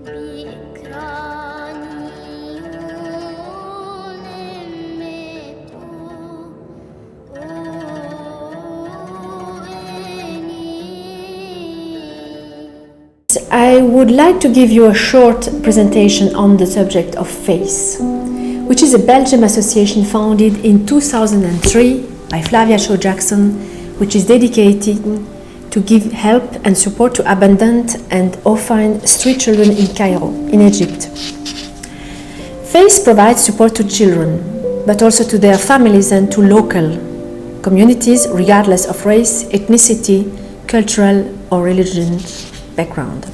I would like to give you a short presentation on the subject of FACE, which is a Belgian association founded in 2003 by Flavia Shaw Jackson, which is dedicated to give help and support to abandoned and orphaned street children in Cairo, in Egypt. FACE provides support to children, but also to their families and to local communities, regardless of race, ethnicity, cultural or religious background.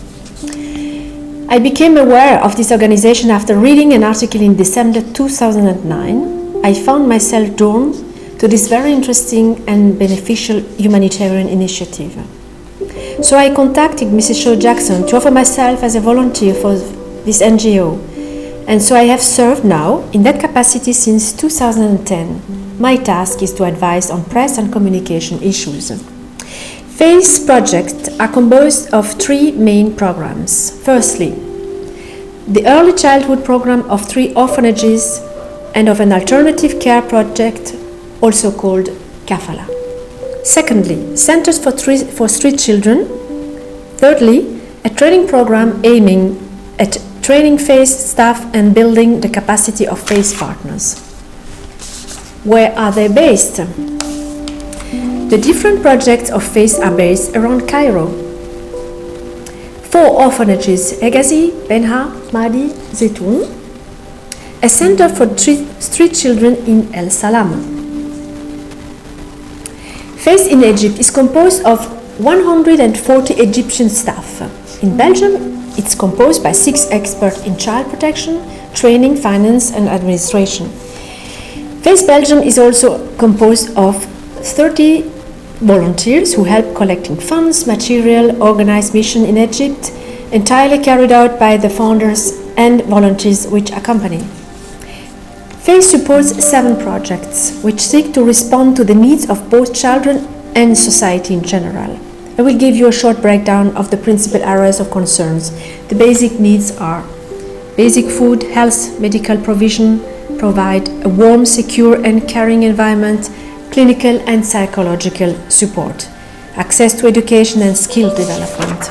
I became aware of this organization after reading an article in December 2009. I found myself drawn to this very interesting and beneficial humanitarian initiative. So I contacted Mrs. Shaw Jackson to offer myself as a volunteer for this NGO. And so I have served now in that capacity since 2010. My task is to advise on press and communication issues. FACE projects are composed of three main programs. Firstly, the early childhood program of 3 orphanages and of an alternative care project, also called Kafala. Secondly, centers for street children. Thirdly, a training program aiming at training FACE staff and building the capacity of FACE partners. Where are they based? The different projects of FACE are based around Cairo. 4 orphanages: Hegazi, Benha, Mahdi, Zetoun. A center for street children in El Salam. FACE in Egypt is composed of 140 Egyptian staff. In Belgium, it's composed by 6 experts in child protection, training, finance and administration. FACE Belgium is also composed of 30 volunteers who help collecting funds, material, organized mission in Egypt, entirely carried out by the founders and volunteers which accompany. FACE supports 7 projects which seek to respond to the needs of both children and society in general. I will give you a short breakdown of the principal areas of concerns. The basic needs are basic food, health, medical provision, provide a warm, secure and caring environment, clinical and psychological support, access to education and skill development.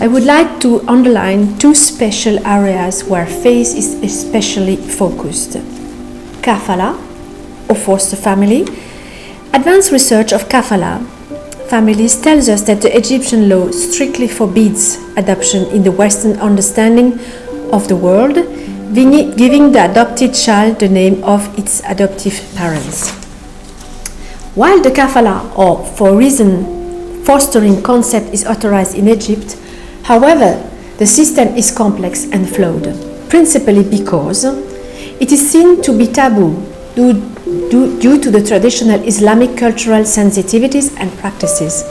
I would like to underline 2 special areas where FACE is especially focused. Kafala, or foster family. Advanced research of Kafala families tells us that the Egyptian law strictly forbids adoption in the Western understanding of the world, giving the adopted child the name of its adoptive parents. While the Kafala or for reason fostering concept is authorized in Egypt, however, the system is complex and flawed, principally because it is seen to be taboo due to the traditional Islamic cultural sensitivities and practices.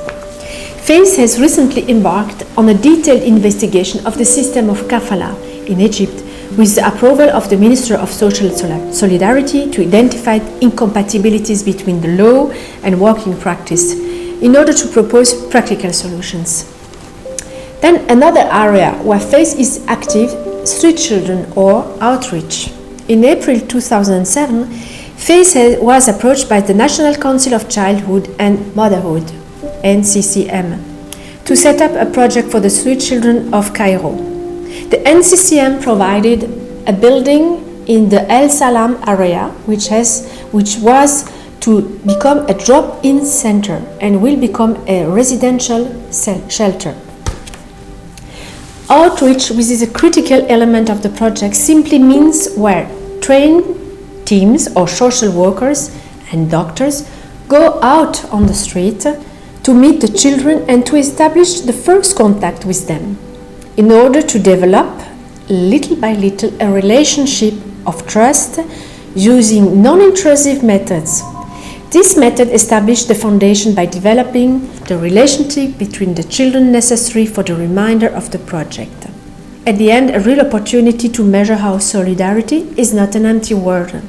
FACE has recently embarked on a detailed investigation of the system of Kafala in Egypt with the approval of the Minister of Social Solidarity to identify incompatibilities between the law and working practice in order to propose practical solutions. Then another area where FACE is active, street children or outreach. In April 2007, FACE was approached by the National Council of Childhood and Motherhood, NCCM, to set up a project for the street children of Cairo. The NCCM provided a building in the El Salam area, which was to become a drop-in center and will become a residential shelter. Outreach, which is a critical element of the project, simply means where trained teams or social workers and doctors go out on the street to meet the children and to establish the first contact with them, in order to develop, little by little, a relationship of trust using non-intrusive methods. This method established the foundation by developing the relationship between the children necessary for the remainder of the project. At the end, a real opportunity to measure how solidarity is not an empty word.